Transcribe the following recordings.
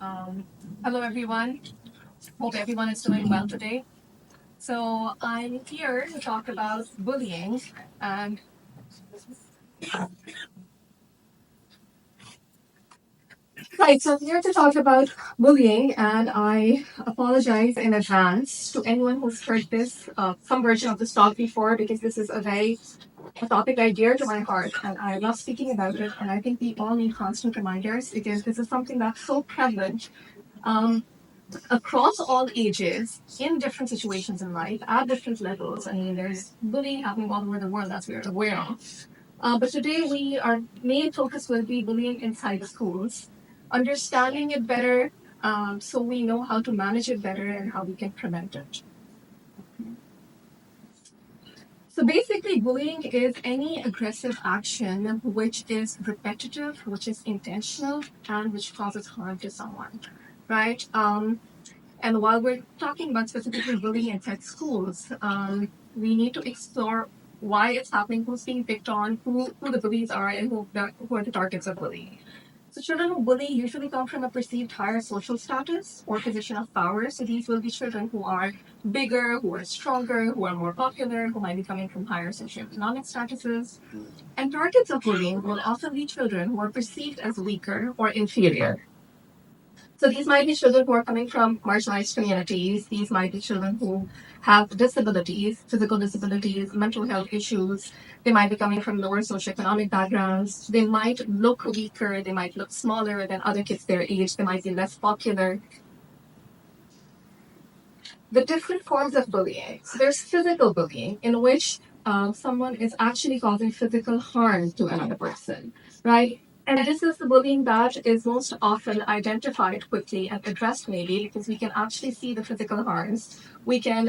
Hello, everyone. Hope everyone is doing well today. So, I'm here to talk about bullying. And right, so I'm here to talk about bullying, and I apologize in advance to anyone who's heard this, some version of this talk before, because this is a topic I dear to my heart, and I love speaking about it. And I think we all need constant reminders because this is something that's so prevalent. Um, Across all ages, in different situations in life, at different levels. I mean, there's bullying happening all over the world, as we are aware of. But today, our main focus will be bullying inside the schools, understanding it better, so we know how to manage it better and how we can prevent it. So basically, bullying is any aggressive action which is repetitive, which is intentional, and which causes harm to someone, right? And while we're talking about specifically bullying inside schools, we need to explore why it's happening, who's being picked on, who the bullies are, and who are the targets of bullying. So children who bully usually come from a perceived higher social status or position of power. So these will be children who are bigger, who are stronger, who are more popular, who might be coming from higher socioeconomic statuses. And targets of bullying will often be children who are perceived as weaker or inferior. So these might be children who are coming from marginalized communities. These might be children who have disabilities, physical disabilities, mental health issues. They might be coming from lower socioeconomic backgrounds. They might look weaker. They might look smaller than other kids their age. They might be less popular. The different forms of bullying. So there's physical bullying, in which someone is actually causing physical harm to another person, right? And this is the bullying that is most often identified quickly and addressed, maybe because we can actually see the physical harms. We can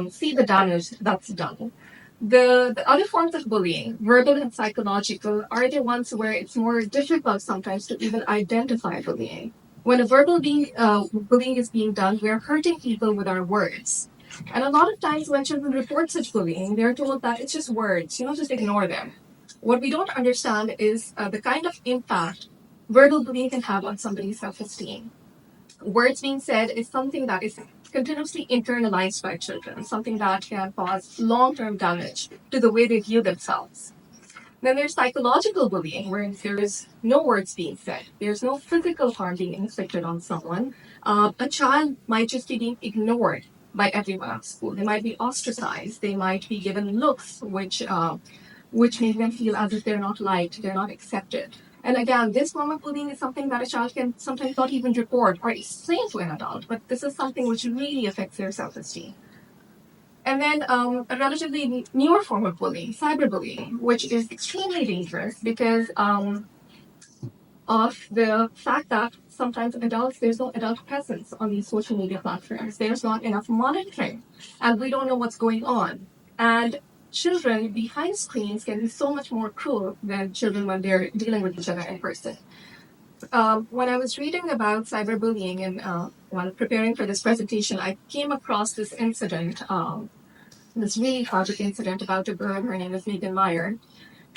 see the damage that's done. The other forms of bullying, verbal and psychological, are the ones where it's more difficult sometimes to even identify bullying. When a bullying is being done, we're hurting people with our words. And a lot of times when children report such bullying, they're told that it's just words, just ignore them. What we don't understand is the kind of impact verbal bullying can have on somebody's self-esteem. Words being said is something that is continuously internalized by children, something that can cause long-term damage to the way they view themselves. Then there's psychological bullying, where there's no words being said, there's no physical harm being inflicted on someone. A child might just be being ignored by everyone at school. They might be ostracized. They might be given looks which make them feel as if they're not liked, they're not accepted. And again, this form of bullying is something that a child can sometimes not even report or explain to an adult, but this is something which really affects their self-esteem. And then a relatively newer form of bullying, cyberbullying, which is extremely dangerous because of the fact that sometimes there's no adult presence on these social media platforms. There's not enough monitoring, and we don't know what's going on. And children behind screens can be so much more cruel than children when they're dealing with each other in person. When I was reading about cyberbullying and while preparing for this presentation, I came across this incident, this really tragic incident about a girl. Her name is Megan Meyer.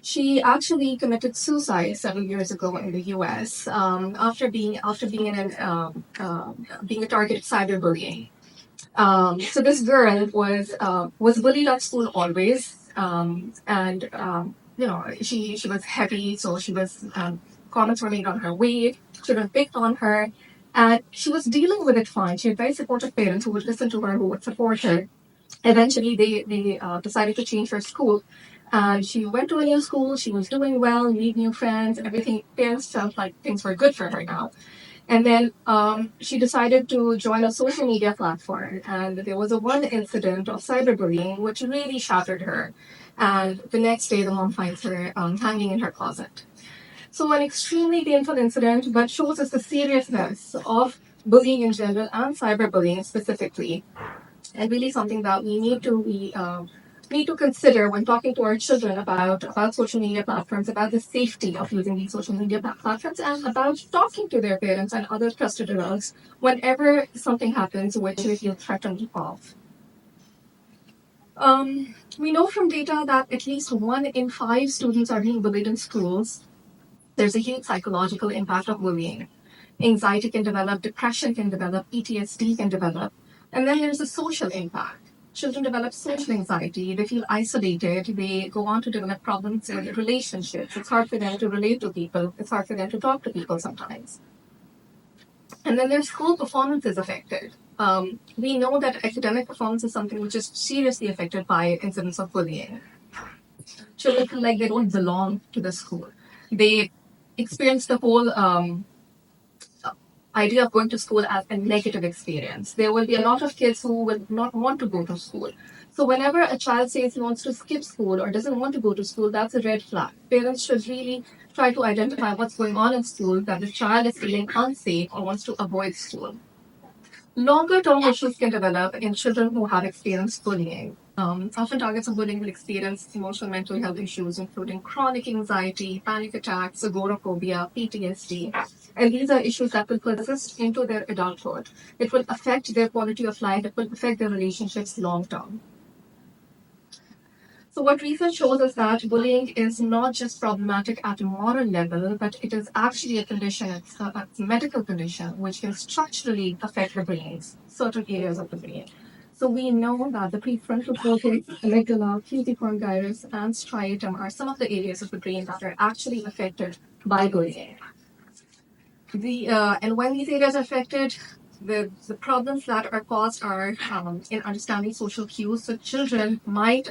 She actually committed suicide several years ago in the U.S. After being being a target of cyberbullying. So this girl was bullied at school always, and she was heavy, so she was comments were made on her weight. Children picked on her, and she was dealing with it fine. She had very supportive parents who would listen to her, who would support her. Eventually, they decided to change her school. And she went to a new school. She was doing well, made new friends, everything. Parents felt like things were good for her now. And then she decided to join a social media platform. And there was one incident of cyberbullying which really shattered her. And the next day, the mom finds her hanging in her closet. So, an extremely painful incident, but shows us the seriousness of bullying in general and cyberbullying specifically, and really something that we need to consider when talking to our children about social media platforms, about the safety of using these social media platforms, and about talking to their parents and other trusted adults whenever something happens which they feel threatened of. We know from data that at least 1 in 5 students are being bullied in schools. There's a huge psychological impact of bullying. Anxiety can develop, depression can develop, PTSD can develop. And then there's the social impact. Children develop social anxiety, they feel isolated, they go on to develop problems in relationships. It's hard for them to relate to people, it's hard for them to talk to people sometimes. And then their school performance is affected. We know that academic performance is something which is seriously affected by incidents of bullying. Children feel like they don't belong to the school. They experience the whole idea of going to school as a negative experience. There will be a lot of kids who will not want to go to school. So whenever a child says he wants to skip school or doesn't want to go to school, that's a red flag. Parents should really try to identify what's going on in school, that the child is feeling unsafe or wants to avoid school. Longer term issues can develop in children who have experienced bullying. Often targets of bullying will experience emotional mental health issues, including chronic anxiety, panic attacks, agoraphobia, PTSD. And these are issues that will persist into their adulthood. It will affect their quality of life, it will affect their relationships long term. So what research shows is that bullying is not just problematic at a moral level, but it is actually a condition, it's a medical condition, which can structurally affect the brains, certain areas of the brain. So we know that the prefrontal cortex, amygdala, fusiform gyrus, and striatum are some of the areas of the brain that are actually affected by bullying. And when these areas are affected, the problems that are caused are in understanding social cues. So children might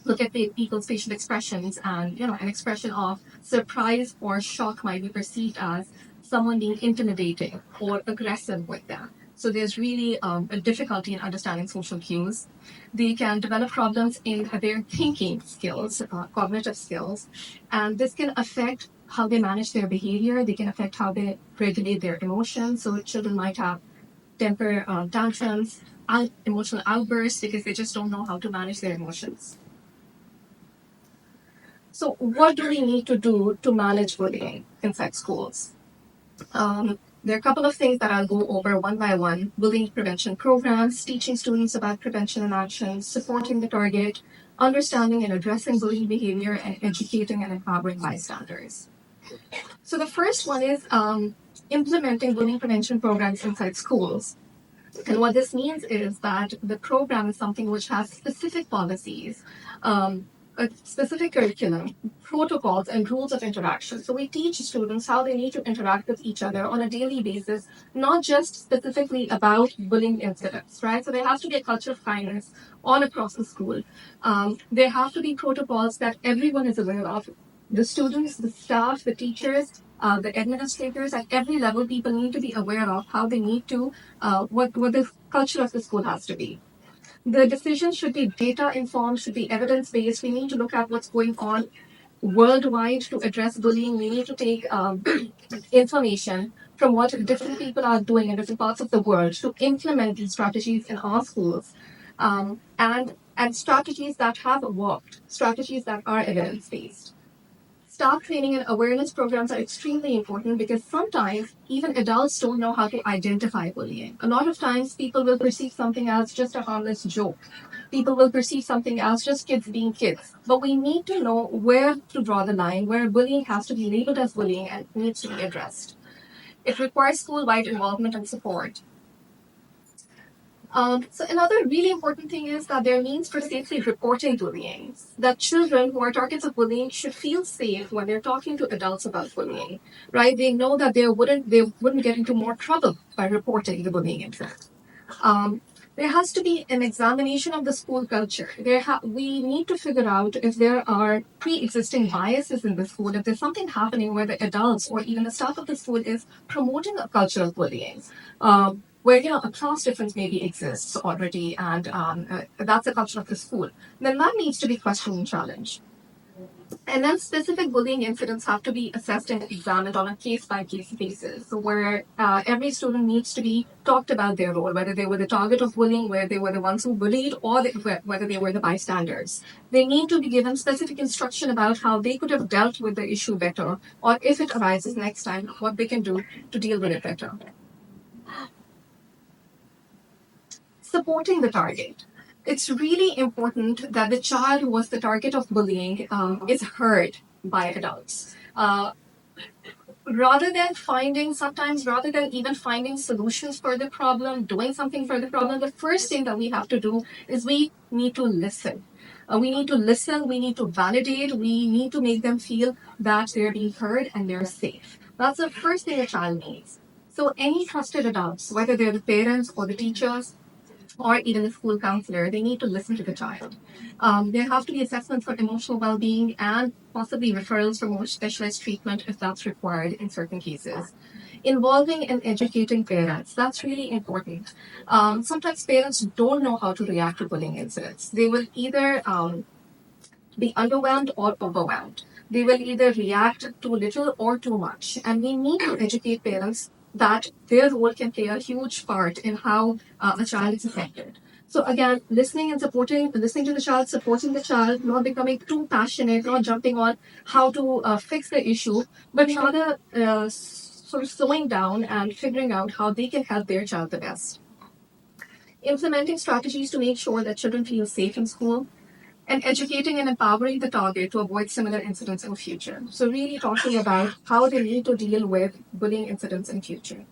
look at the people's facial expressions, and an expression of surprise or shock might be perceived as someone being intimidating or aggressive with them. So there's really a difficulty in understanding social cues. They can develop problems in their thinking skills, cognitive skills, and this can affect how they manage their behavior. They can affect how they regulate their emotions. So children might have temper tantrums, emotional outbursts because they just don't know how to manage their emotions. So what do we need to do to manage bullying inside schools? There are a couple of things that I'll go over one by one. Bullying prevention programs, teaching students about prevention and action, supporting the target, understanding and addressing bullying behavior, and educating and empowering bystanders. So the first one is implementing bullying prevention programs inside schools. And what this means is that the program is something which has specific policies, a specific curriculum, protocols, and rules of interaction. So we teach students how they need to interact with each other on a daily basis, not just specifically about bullying incidents, right? So there has to be a culture of kindness all across the school. There have to be protocols that everyone is aware of. The students, the staff, the teachers, the administrators at every level, people need to be aware of how they need to, what the culture of the school has to be. The decision should be data informed, should be evidence based. We need to look at what's going on worldwide to address bullying. We need to take information from what different people are doing in different parts of the world to implement these strategies in our schools. And strategies that have worked, strategies that are evidence based. Staff training and awareness programs are extremely important because sometimes even adults don't know how to identify bullying. A lot of times people will perceive something as just a harmless joke. People will perceive something as just kids being kids. But we need to know where to draw the line, where bullying has to be labeled as bullying and needs to be addressed. It requires school-wide involvement and support. So another really important thing is that there are means for safely reporting bullying. That children who are targets of bullying should feel safe when they're talking to adults about bullying, right? They know that they wouldn't get into more trouble by reporting the bullying incident. There has to be an examination of the school culture. We need to figure out if there are pre-existing biases in the school, if there's something happening where the adults or even the staff of the school is promoting a culture of bullying. Where a class difference maybe exists already, and that's a culture of the school, then that needs to be questioned and challenged. And then specific bullying incidents have to be assessed and examined on a case-by-case basis, where every student needs to be talked about their role, whether they were the target of bullying, whether they were the ones who bullied, or whether they were the bystanders. They need to be given specific instruction about how they could have dealt with the issue better, or if it arises next time, what they can do to deal with it better. Supporting the target. It's really important that the child who was the target of bullying is heard by adults. sometimes rather than even finding solutions for the problem, doing something for the problem, the first thing that we have to do is we need to listen. We need to listen, we need to validate, we need to make them feel that they're being heard and they're safe. That's the first thing a child needs. So any trusted adults, whether they're the parents or the teachers, or even the school counselor, they need to listen to the child. There have to be assessments for emotional well-being and possibly referrals for more specialized treatment if that's required in certain cases. Involving and educating parents, that's really important. Sometimes parents don't know how to react to bullying incidents. They will either be underwhelmed or overwhelmed. They will either react too little or too much. And we need to educate parents that their role can play a huge part in how a child is affected. So again, listening to the child, supporting the child, not becoming too passionate, not jumping on how to fix the issue, but rather sort of slowing down and figuring out how they can help their child the best. Implementing strategies to make sure that children feel safe in school, and educating and empowering the target to avoid similar incidents in future. So really talking about how they need to deal with bullying incidents in future.